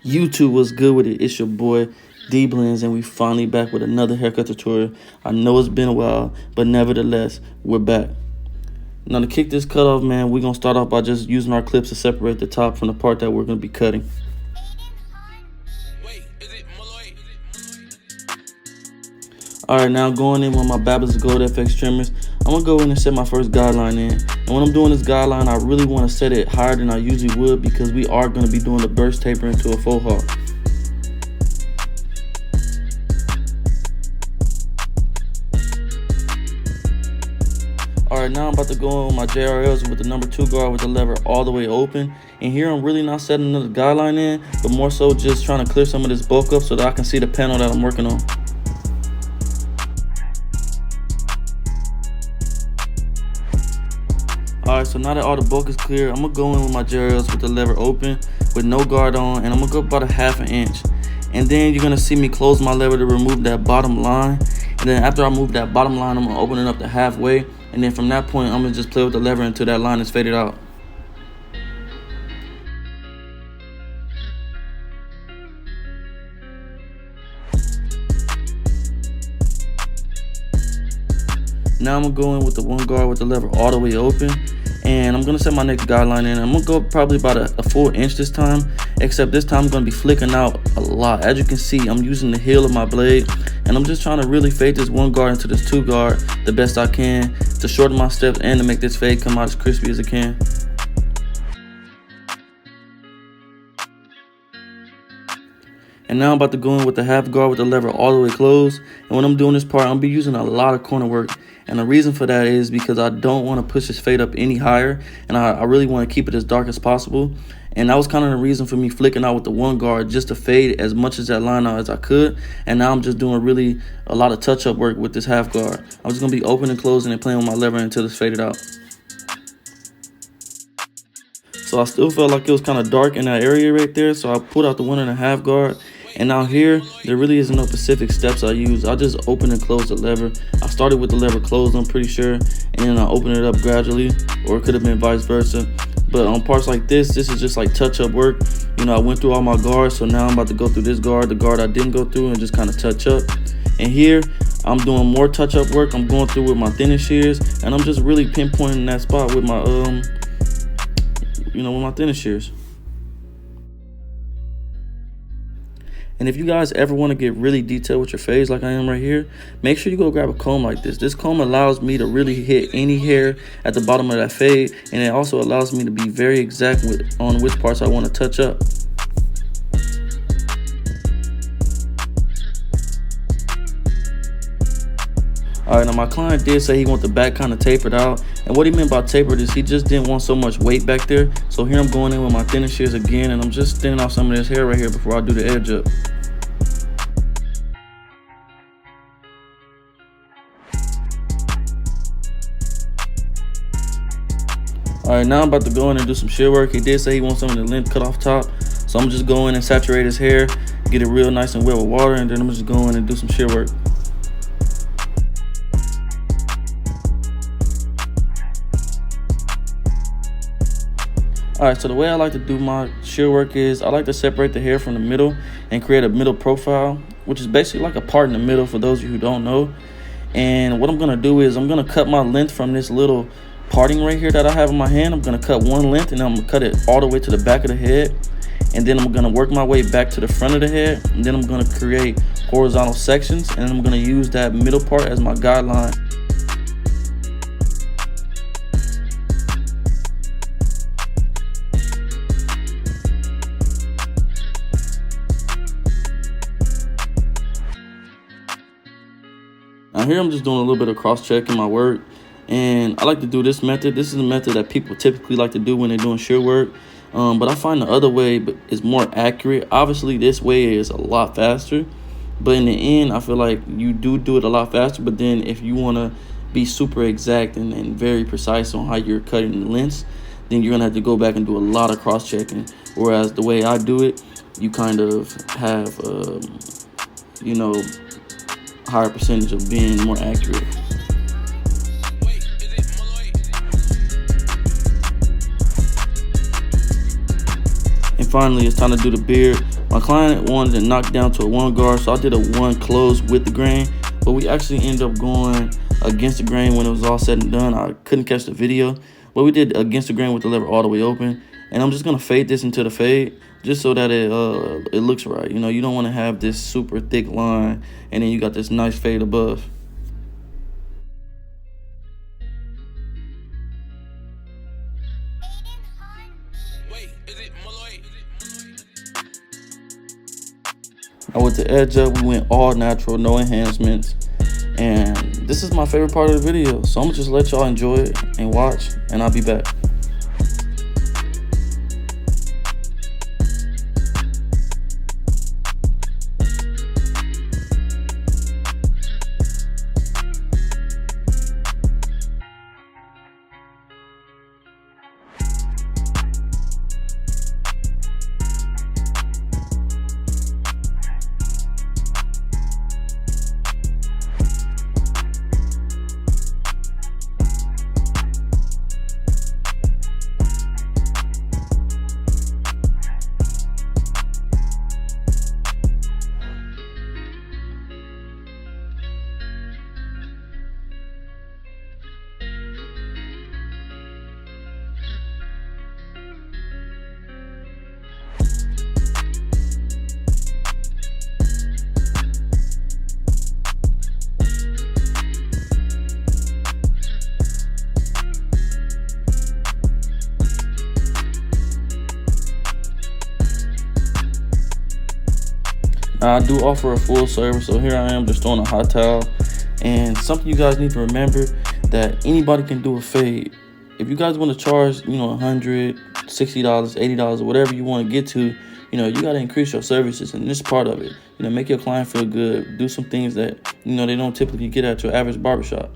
YouTube was good with it. It's your boy D Blends, and we finally back with another haircut tutorial. I know it's been a while, but nevertheless, we're back. Now to kick this cut off, man, we're gonna start off by just using our clips to separate the top from the part that we're gonna be cutting. Alright, now going in with my Baba's Gold FX trimmers, I'm gonna go in and set my first guideline in. And when I'm doing this guideline, I really want to set it higher than I usually would because we are going to be doing the burst taper into a faux hawk. Alright, now I'm about to go on my JRLs with the number 2 guard with the lever all the way open. And here I'm really not setting another guideline in, but more so just trying to clear some of this bulk up so that I can see the panel that I'm working on. Alright, so now that all the bulk is clear, I'm going to go in with my JRLs with the lever open, with no guard on, and I'm going to go about a ½ inch. And then you're going to see me close my lever to remove that bottom line. And then after I move that bottom line, I'm going to open it up to halfway. And then from that point, I'm going to just play with the lever until that line is faded out. Now I'm going to go in with the 1 guard with the lever all the way open. And I'm going to set my next guideline in. I'm going to go probably about a full inch this time. Except this time I'm going to be flicking out a lot. As you can see, I'm using the heel of my blade. And I'm just trying to really fade this 1 guard into this 2 guard the best I can to shorten my steps and to make this fade come out as crispy as it can. And now I'm about to go in with the ½ guard with the lever all the way closed. And when I'm doing this part, I'm going to be using a lot of corner work. And the reason for that is because I don't want to push this fade up any higher. And I really want to keep it as dark as possible. And that was kind of the reason for me flicking out with the 1 guard, just to fade as much as that line out as I could. And now I'm just doing really a lot of touch-up work with this ½ guard. I'm just going to be opening and closing and playing with my lever until it's faded out. So I still felt like it was kind of dark in that area right there. So I pulled out the 1½ guard. And now here, there really isn't no specific steps I use. I just open and close the lever. I started with the lever closed, I'm pretty sure. And then I open it up gradually. Or it could have been vice versa. But on parts like this is just like touch-up work. You know, I went through all my guards. So now I'm about to go through this guard, the guard I didn't go through, and just kind of touch up. And here, I'm doing more touch-up work. I'm going through with my thinnest shears. And I'm just really pinpointing that spot with my, with my thinnest shears. And if you guys ever want to get really detailed with your fades like I am right here, make sure you go grab a comb like this. This comb allows me to really hit any hair at the bottom of that fade, and it also allows me to be very exact on which parts I want to touch up. Alright, now my client did say he want the back kind of tapered out, and what he meant by tapered is he just didn't want so much weight back there. So here I'm going in with my thinning shears again, and I'm just thinning off some of this hair right here before I do the edge up. Alright, now I'm about to go in and do some shear work. He did say he wants some of the length cut off top, so I'm just going and saturate his hair, get it real nice and wet with water, and then I'm just going and do some shear work. Alright, so the way I like to do my shear work is I like to separate the hair from the middle and create a middle profile, which is basically like a part in the middle for those of you who don't know. And what I'm going to do is I'm going to cut my length from this little parting right here that I have in my hand. I'm going to cut one length and then I'm going to cut it all the way to the back of the head. And then I'm going to work my way back to the front of the head. And then I'm going to create horizontal sections. And I'm going to use that middle part as my guideline. Now here I'm just doing a little bit of cross-checking my work, and I like to do this method. This is a method that people typically like to do when they're doing shear work, but I find the other way is more accurate. Obviously this way is a lot faster, but in the end I feel like you do it a lot faster. But then if you want to be super exact and very precise on how you're cutting the lengths, then you're gonna have to go back and do a lot of cross-checking. Whereas the way I do it, you kind of have higher percentage of being more accurate. finally, it's time to do the beard. My client wanted to knock down to a 1 guard, so I did a 1 close with the grain, but we actually ended up going against the grain when it was all said and done. I couldn't catch the video, but we did against the grain with the lever all the way open. And I'm just gonna fade this into the fade just so that it looks right. You know, you don't want to have this super thick line and then you got this nice fade above. Now with the edge up, we went all natural, no enhancements. And this is my favorite part of the video, so I'm gonna just let y'all enjoy it and watch, and I'll be back. Now, I do offer a full service, so here I am just throwing a hot towel. And something you guys need to remember, that anybody can do a fade. If you guys want to charge, you know, $100, $60, $80, or whatever you want to get to, you know, you got to increase your services, and this is part of it. You know, make your client feel good. Do some things that, you know, they don't typically get at your average barbershop.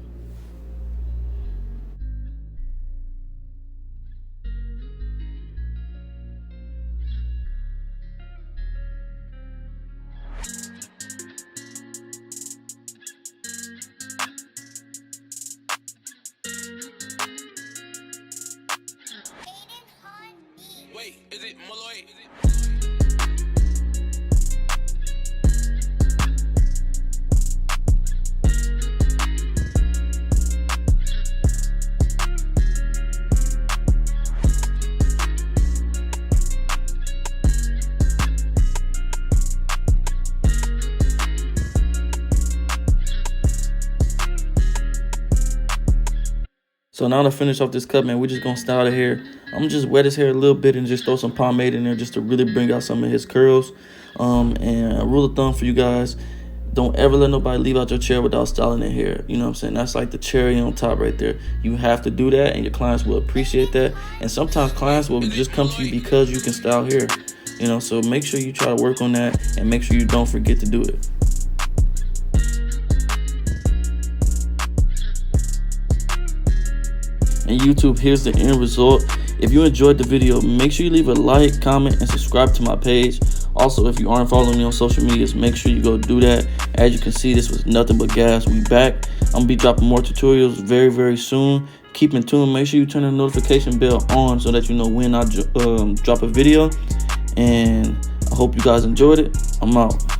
Wait, is it Malloy? So now to finish off this cut, man, we're just gonna style the hair. I'm gonna just wet his hair a little bit and just throw some pomade in there just to really bring out some of his curls. And a rule of thumb for you guys, don't ever let nobody leave out your chair without styling their hair. You know what I'm saying? That's like the cherry on top right there. You have to do that, and your clients will appreciate that. And sometimes clients will just come to you because you can style hair. You know, so make sure you try to work on that, and make sure you don't forget to do it. And YouTube, here's the end result. If you enjoyed the video, make sure you leave a like, comment, and subscribe to my page. Also, if you aren't following me on social medias, make sure you go do that. As you can see, this was nothing but gas. We back. I'm gonna be dropping more tutorials very, very soon. Keep in tune. Make sure you turn the notification bell on so that you know when I drop a video. And I hope you guys enjoyed it. I'm out.